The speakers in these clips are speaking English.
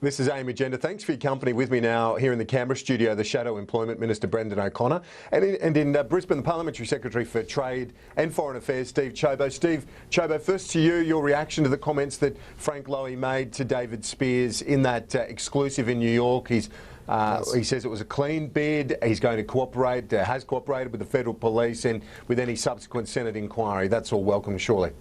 This is AIM Agenda. Thanks for your company. With me now here in the Canberra studio, the Shadow Employment Minister Brendan O'Connor, and in Brisbane, the Parliamentary Secretary for Trade and Foreign Affairs, Steve Ciobo. Steve Ciobo, first to you, your reaction to the comments that Frank Lowy made to David Spears in that exclusive in New York. He says it was a clean bid. He's going to cooperate, has cooperated with the federal police and with any subsequent Senate inquiry. That's all welcome, surely.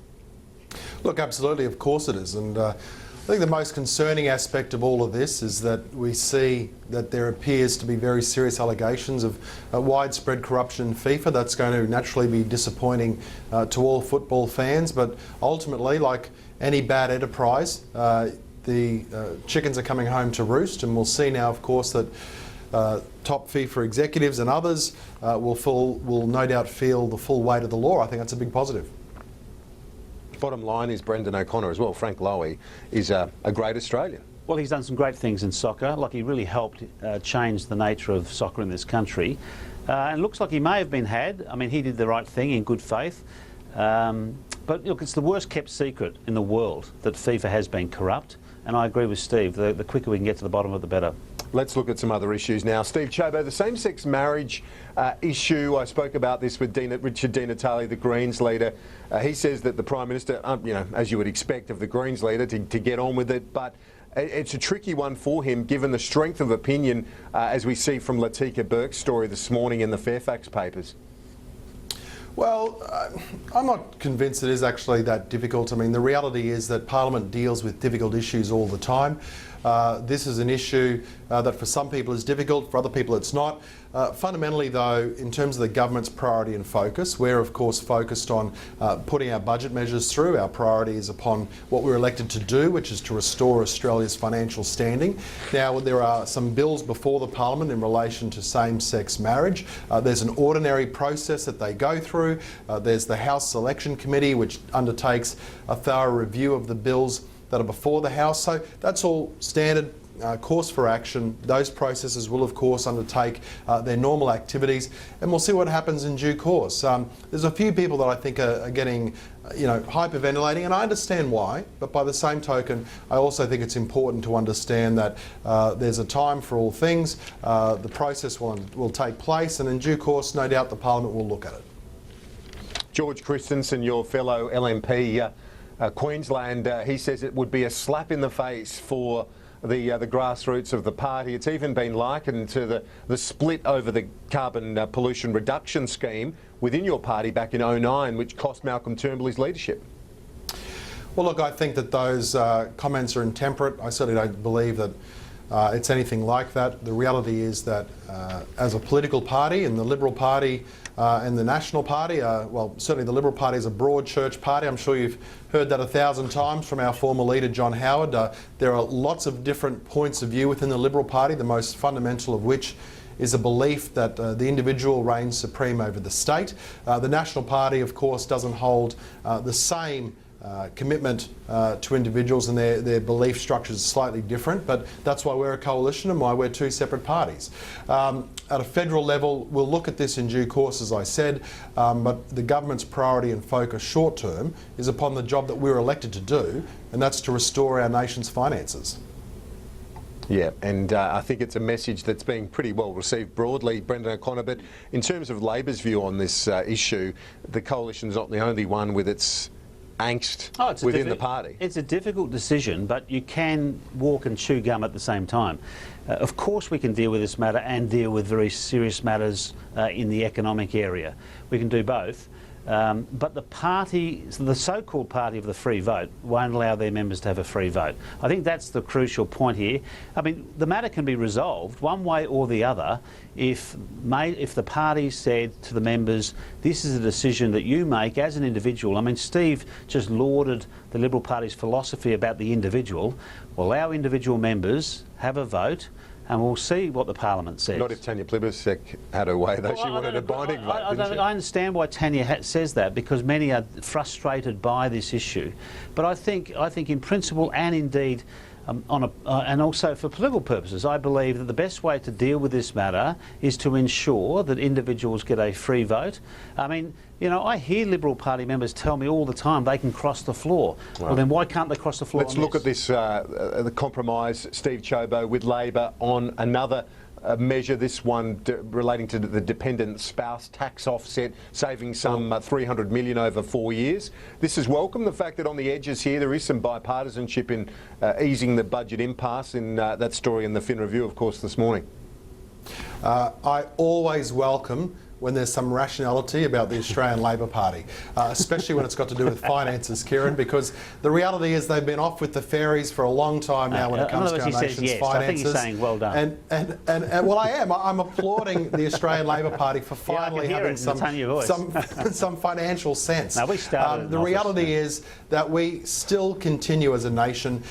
Look, absolutely, of course it is. And I think the most concerning aspect of all of this is that we see that there appears to be very serious allegations of widespread corruption in FIFA. That's going to naturally be disappointing to all football fans, but ultimately, like any bad enterprise, the chickens are coming home to roost, and we'll see now, of course, that top FIFA executives and others will no doubt feel the full weight of the law. I think that's a big positive. Bottom line is Brendan O'Connor as well. Frank Lowy is a great Australian. Well, he's done some great things in soccer. Like, he really helped change the nature of soccer in this country. And it looks like he may have been had. I mean, he did the right thing in good faith. But look, it's the worst kept secret in the world that FIFA has been corrupt. And I agree with Steve, the quicker we can get to the bottom of it, the better. Let's look at some other issues now. Steve Ciobo, the same-sex marriage issue, I spoke about this with Richard Di Natale, the Greens leader. He says that the Prime Minister, as you would expect of the Greens leader, to get on with it, but it's a tricky one for him given the strength of opinion, as we see from Latika Burke's story this morning in the Fairfax papers. Well, I'm not convinced it is actually that difficult. I mean, the reality is that Parliament deals with difficult issues all the time. This is an issue that for some people is difficult, for other people it's not. Fundamentally though, in terms of the government's priority and focus, we're of course focused on putting our budget measures through. Our priority is upon what we're elected to do, which is to restore Australia's financial standing. Now, there are some bills before the Parliament in relation to same-sex marriage. There's an ordinary process that they go through. There's the House Selection Committee, which undertakes a thorough review of the bills that are before the House. So that's all standard course for action. Those processes will of course undertake their normal activities, and we'll see what happens in due course. There's a few people that I think are getting hyperventilating, and I understand why, but by the same token I also think it's important to understand that there's a time for all things. The process will take place, and in due course no doubt the Parliament will look at it. George Christensen, your fellow LMP, Queensland, he says it would be a slap in the face for the grassroots of the party. It's even been likened to the split over the carbon pollution reduction scheme within your party back in 2009, which cost Malcolm Turnbull his leadership. Well, look, I think that those comments are intemperate. I certainly don't believe that it's anything like that. The reality is that as a political party, and the Liberal Party and the National Party, well, certainly the Liberal Party is a broad church party. I'm sure you've heard that 1,000 times from our former leader, John Howard. There are lots of different points of view within the Liberal Party, the most fundamental of which is a belief that the individual reigns supreme over the state. The National Party, of course, doesn't hold the same commitment to individuals, and their belief structures are slightly different, but that's why we're a coalition and why we're two separate parties. At a federal level, we'll look at this in due course, as I said, but the government's priority and focus short term is upon the job that we're elected to do, and that's to restore our nation's finances. Yeah, and I think it's a message that's being pretty well received broadly, Brendan O'Connor, but in terms of Labor's view on this issue, the coalition's not the only one with its angst within the party. It's a difficult decision, but you can walk and chew gum at the same time. Of course we can deal with this matter and deal with very serious matters in the economic area. We can do both. But the party, the so-called party of the free vote, won't allow their members to have a free vote. I think that's the crucial point here. I mean, the matter can be resolved one way or the other if the party said to the members, this is a decision that you make as an individual. I mean, Steve just lauded the Liberal Party's philosophy about the individual. Well, our individual members have a vote, and we'll see what the Parliament says. Not if Tanya Plibersek had her way, though. Well, she wanted a binding vote, I understand why Tanya says that, because many are frustrated by this issue. But I think in principle, and indeed and also for political purposes. I believe that the best way to deal with this matter is to ensure that individuals get a free vote. I mean, you know, I hear Liberal Party members tell me all the time they can cross the floor. Well, then why can't they cross the floor? Let's look at this, the compromise, Steve Ciobo, with Labor on another measure, this one relating to the dependent spouse tax offset, saving some 300 million over 4 years. This is welcome, the fact that on the edges here there is some bipartisanship in easing the budget impasse, in that story in the Fin Review, of course, this morning. I always welcome when there's some rationality about the Australian Labor Party, especially when it's got to do with finances, Kieran, because the reality is they've been off with the fairies for a long time now when it comes to our nation's finances. I think he's saying well done. And well, I am. I'm applauding the Australian Labor Party for finally having some financial sense. No, we started the reality is that we still continue as a nation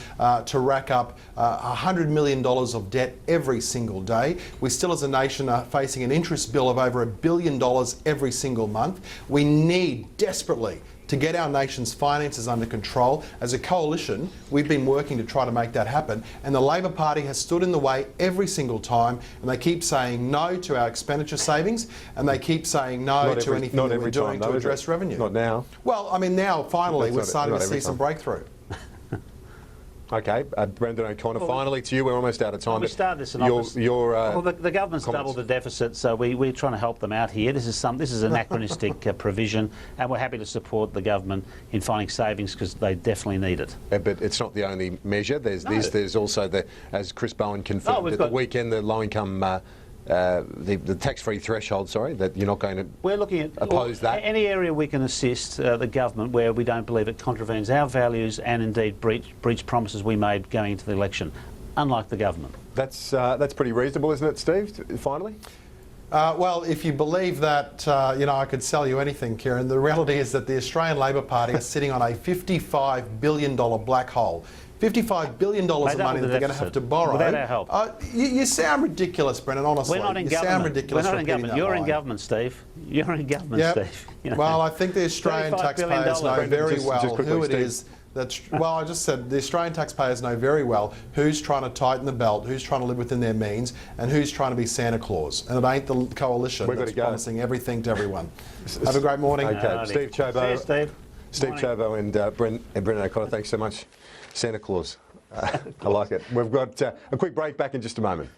to rack up $100 million of debt every single day. We still as a nation are facing an interest bill of over $1 billion every single month. We need desperately to get our nation's finances under control. As a coalition, we've been working to try to make that happen, and the Labor Party has stood in the way every single time, and they keep saying no to our expenditure savings, and they keep saying no to anything that we're doing to address revenue. Not now. Well, I mean, now finally we're starting to see some breakthrough. Okay, Brendan O'Connor, finally to you. We're almost out of time. Well, we started this in office. Well, the government's doubled the deficit, so we're trying to help them out here. This is anachronistic provision, and we're happy to support the government in finding savings because they definitely need it. But it's not the only measure. There's this. There's also as Chris Bowen confirmed at the weekend, the low-income. The tax-free threshold, that you're not going to oppose that? Any area we can assist the government where we don't believe it contravenes our values and indeed breach promises we made going into the election, unlike the government. That's pretty reasonable, isn't it, Steve, finally? Well, if you believe that, I could sell you anything, Kieran. The reality is that the Australian Labor Party are sitting on a $55 billion black hole. $55 billion of money that they're going to have to borrow. Without our help. You sound ridiculous, Brendan, honestly. We're not in you government. Sound ridiculous. We're not in government. You're in government, Steve. You're in government, Steve. You know. Well, I think the Australian taxpayers know very well who it is. I just said the Australian taxpayers know very well who's trying to tighten the belt, who's trying to live within their means, and who's trying to be Santa Claus. And it ain't the coalition that's promising everything to everyone. Have a great morning. Okay, Steve Ciobo. See you, Steve. Steve Ciobo and Brendan O'Connor, thanks so much. Santa Claus. I like it. We've got a quick break, back in just a moment.